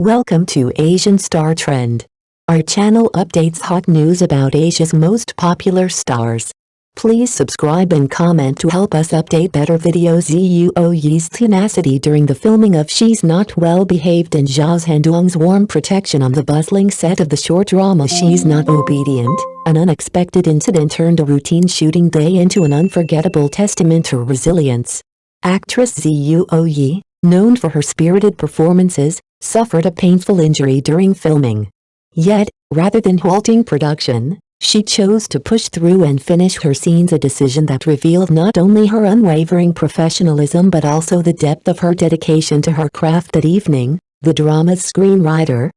Welcome to Asian Star Trend. Our channel updates hot news about Asia's most popular stars. Please subscribe and comment to help us update better videos. Zuo Yi's tenacity during the filming of She's Not Well Behaved and Zhao Zhendong's warm protection on the bustling set of the short drama She's Not Obedient, an unexpected incident turned a routine shooting day into an unforgettable testament to resilience. Actress Zuo Yi, known for her spirited performances, suffered a painful injury during filming. Yet, rather than halting production, she chose to push through and finish her scenes, a decision that revealed not only her unwavering professionalism but also the depth of her dedication to her craft. That evening, the drama's screenwriter,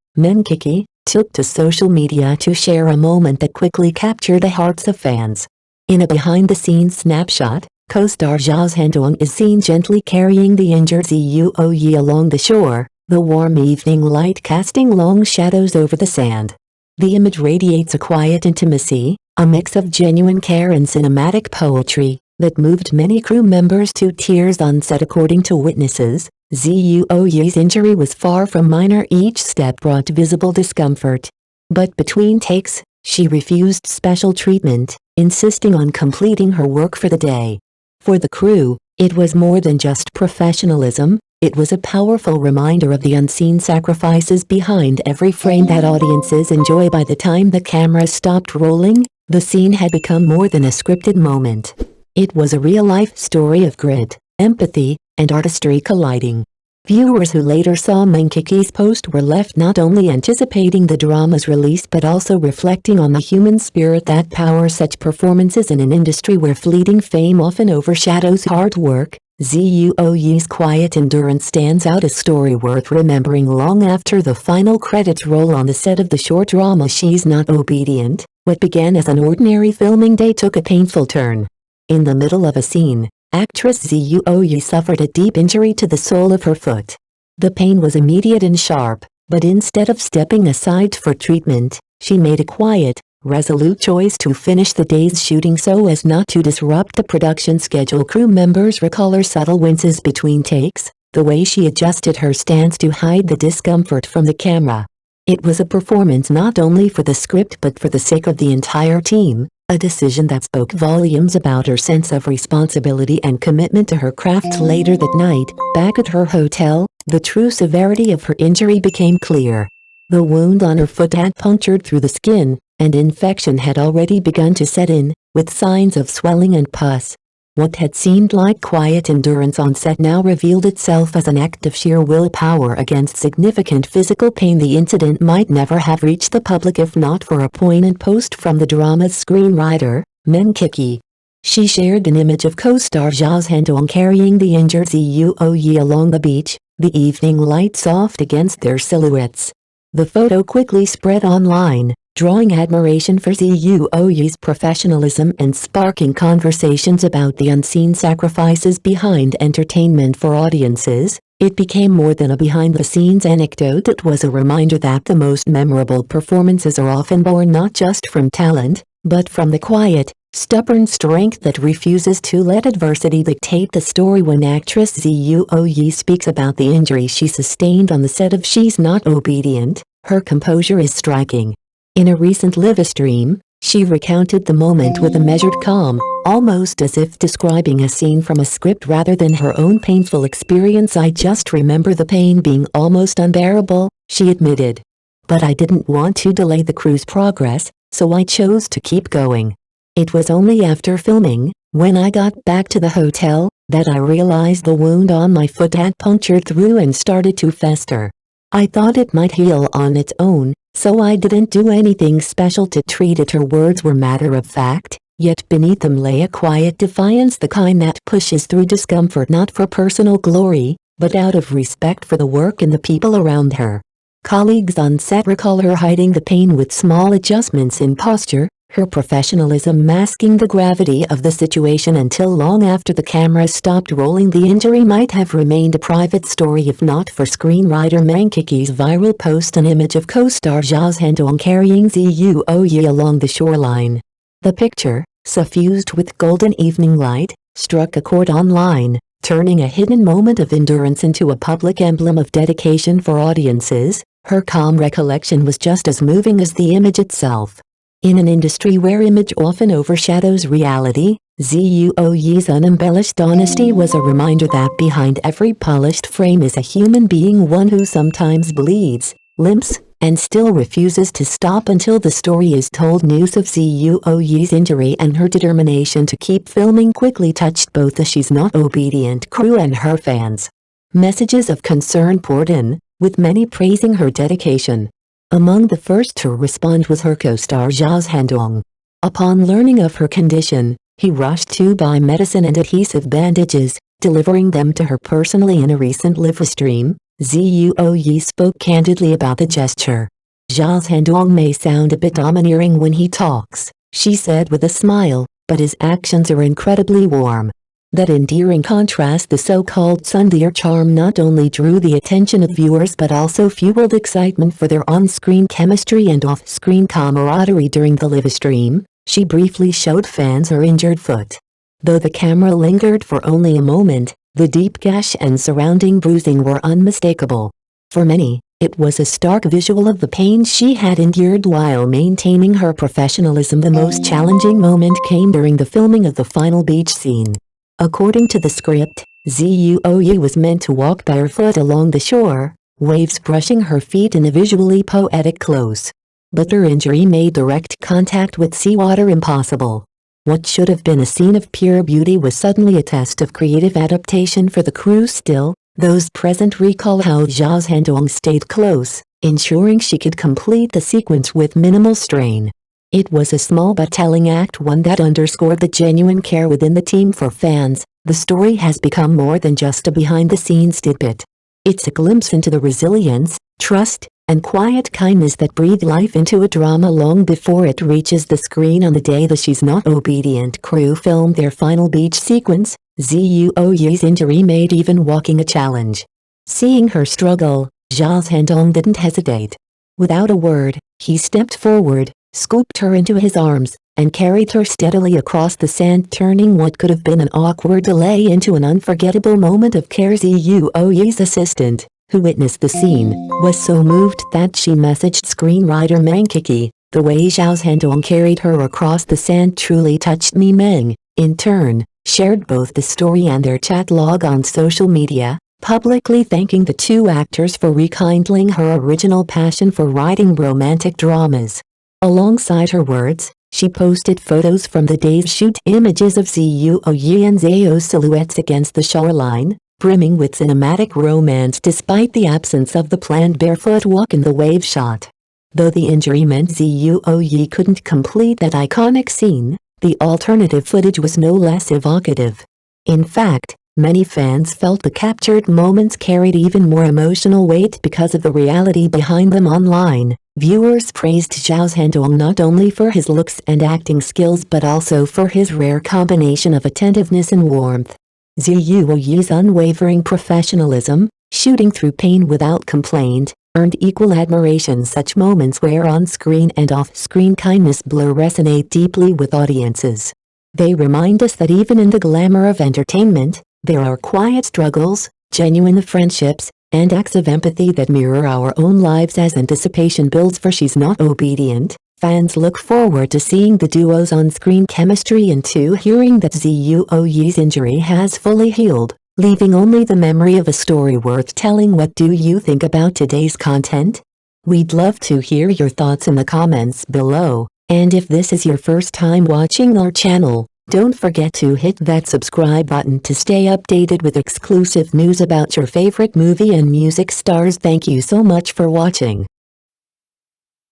Kiki, took to social media to share a moment that quickly captured the hearts of fans. In a behind-the-scenes snapshot, co-star Zhao Zhendong is seen gently carrying the injured Zuo Yi along the shore, the warm evening light casting long shadows over the sand. The image radiates a quiet intimacy, a mix of genuine care and cinematic poetry, that moved many crew members to tears on set. According to witnesses, Zuo Yi's injury was far from minor. Each step brought visible discomfort. But between takes, she refused special treatment, insisting on completing her work for the day. For the crew, it was more than just professionalism. It was a powerful reminder of the unseen sacrifices behind every frame that audiences enjoy. By the time the camera stopped rolling, the scene had become more than a scripted moment. It was a real-life story of grit, empathy, and artistry colliding. Viewers who later saw Kiki's post were left not only anticipating the drama's release but also reflecting on the human spirit that powers such performances in an industry where fleeting fame often overshadows hard work. Zuo Yi's quiet endurance stands out, a story worth remembering long after the final credits roll. On the set of the short drama She's Not Obedient, what began as an ordinary filming day took a painful turn. In the middle of a scene, actress Zuo Yi suffered a deep injury to the sole of her foot. The pain was immediate and sharp, but instead of stepping aside for treatment, she made a quiet, resolute choice to finish the day's shooting so as not to disrupt the production schedule. Crew members recall her subtle winces between takes, the way she adjusted her stance to hide the discomfort from the camera. It was a performance not only for the script but for the sake of the entire team, a decision that spoke volumes about her sense of responsibility and commitment to her craft. Later that night, back at her hotel, the true severity of her injury became clear. The wound on her foot had punctured through the skin, and infection had already begun to set in, with signs of swelling and pus. What had seemed like quiet endurance on set now revealed itself as an act of sheer willpower against significant physical pain. The incident might never have reached the public if not for a poignant post from the drama's screenwriter, Kiki. She shared an image of co-star Zhao Zhendong carrying the injured Zuo Yi along the beach, the evening light soft against their silhouettes. The photo quickly spread online, drawing admiration for Zuo Yi's professionalism and sparking conversations about the unseen sacrifices behind entertainment. For audiences, it became more than a behind-the-scenes anecdote. It was a reminder that the most memorable performances are often born not just from talent, but from the quiet, stubborn strength that refuses to let adversity dictate the story. When actress Zuo Yi speaks about the injury she sustained on the set of She's Not Obedient, her composure is striking. In a recent live stream, she recounted the moment with a measured calm, almost as if describing a scene from a script rather than her own painful experience. "I just remember the pain being almost unbearable," she admitted. "But I didn't want to delay the crew's progress, so I chose to keep going. It was only after filming, when I got back to the hotel, that I realized the wound on my foot had punctured through and started to fester. I thought it might heal on its own, so I didn't do anything special to treat it." Her words were matter-of-fact, yet beneath them lay a quiet defiance, the kind that pushes through discomfort not for personal glory, but out of respect for the work and the people around her. Colleagues on set recall her hiding the pain with small adjustments in posture, her professionalism masking the gravity of the situation until long after the camera stopped rolling. The injury might have remained a private story if not for screenwriter Kiki's viral post, an image of co-star Zhao Zhendong carrying Zuo Yi along the shoreline. The picture, suffused with golden evening light, struck a chord online, turning a hidden moment of endurance into a public emblem of dedication. For audiences, Her calm recollection was just as moving as the image itself. In an industry where image often overshadows reality, Zuo Yi's unembellished honesty was a reminder that behind every polished frame is a human being, one who sometimes bleeds, limps, and still refuses to stop until the story is told. News of Zuo Yi's injury and her determination to keep filming quickly touched both the She's Not Obedient crew and her fans. Messages of concern poured in, with many praising her dedication. Among the first to respond was her co-star Zhao Zhendong. Upon learning of her condition, he rushed to buy medicine and adhesive bandages, delivering them to her personally. In a recent live stream, Zuo Yi spoke candidly about the gesture. Zhao Zhendong may sound a bit domineering when he talks, she said with a smile, but his actions are incredibly warm. That endearing contrast, the so-called tsundere charm, not only drew the attention of viewers but also fueled excitement for their on-screen chemistry and off-screen camaraderie. During the live stream, she briefly showed fans her injured foot. Though the camera lingered for only a moment, the deep gash and surrounding bruising were unmistakable. For many, it was a stark visual of the pain she had endured while maintaining her professionalism. The most challenging moment came during the filming of the final beach scene. According to the script, Zuo Yi was meant to walk barefoot along the shore, waves brushing her feet in a visually poetic close. But her injury made direct contact with seawater impossible. What should have been a scene of pure beauty was suddenly a test of creative adaptation for the crew. Still, those present recall how Zhao Zhendong stayed close, ensuring she could complete the sequence with minimal strain. It was a small but telling act, one that underscored the genuine care within the team. For fans, the story has become more than just a behind-the-scenes tidbit. It's a glimpse into the resilience, trust, and quiet kindness that breathe life into a drama long before it reaches the screen. On the day the She's Not Obedient crew filmed their final beach sequence, Zuo Yi's injury made even walking a challenge. Seeing her struggle, Zhao Zhendong didn't hesitate. Without a word, he stepped forward, scooped her into his arms, and carried her steadily across the sand, turning what could have been an awkward delay into an unforgettable moment of care. Zuo Yi's assistant, who witnessed the scene, was so moved that she messaged screenwriter Meng Kiki, "The way Zhao Zhendong carried her across the sand truly touched me." Meng, in turn, shared both the story and their chat log on social media, publicly thanking the two actors for rekindling her original passion for writing romantic dramas. Alongside her words, she posted photos from the day's shoot, images of Zuo Yi and Zhao's silhouettes against the shoreline, brimming with cinematic romance despite the absence of the planned barefoot walk in the wave shot. Though the injury meant Zuo Yi couldn't complete that iconic scene, the alternative footage was no less evocative. In fact, many fans felt the captured moments carried even more emotional weight because of the reality behind them. Online, viewers praised Zhao Zhendong not only for his looks and acting skills but also for his rare combination of attentiveness and warmth. Zuo Yi's unwavering professionalism, shooting through pain without complaint, earned equal admiration. Such moments where on-screen and off-screen kindness blur resonate deeply with audiences. They remind us that even in the glamour of entertainment, there are quiet struggles, genuine friendships, and acts of empathy that mirror our own lives. As anticipation builds for She's Not Obedient, fans look forward to seeing the duo's on-screen chemistry and to hearing that Zuo Yi's injury has fully healed, leaving only the memory of a story worth telling. What do you think about today's content? We'd love to hear your thoughts in the comments below, and if this is your first time watching our channel, don't forget to hit that subscribe button to stay updated with exclusive news about your favorite movie and music stars. Thank you so much for watching.